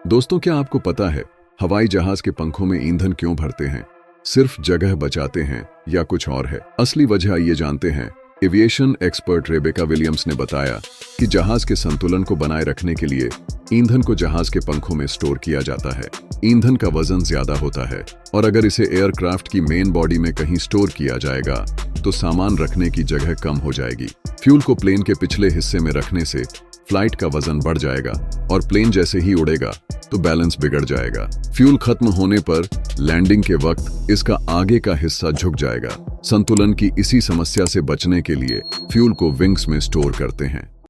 दोस्तों, क्या आपको पता है हवाई जहाज के पंखों में ईंधन क्यों भरते हैं? सिर्फ जगह बचाते हैं या कुछ और है? असली वजह ये जानते हैं। एविएशन एक्सपर्ट रेबेका विलियम्स ने बताया कि जहाज के संतुलन को बनाए रखने के लिए ईंधन को जहाज के पंखों में स्टोर किया जाता है। ईंधन का वजन ज्यादा होता है और अगर इसे एयरक्राफ्ट की मेन बॉडी में कहीं स्टोर किया जाएगा तो सामान रखने की जगह कम हो जाएगी। फ्यूल को प्लेन के पिछले हिस्से में रखने से फ्लाइट का वजन बढ़ जाएगा और प्लेन जैसे ही उड़ेगा तो बैलेंस बिगड़ जाएगा। फ्यूल खत्म होने पर लैंडिंग के वक्त इसका आगे का हिस्सा झुक जाएगा। संतुलन की इसी समस्या से बचने के लिए फ्यूल को विंग्स में स्टोर करते हैं।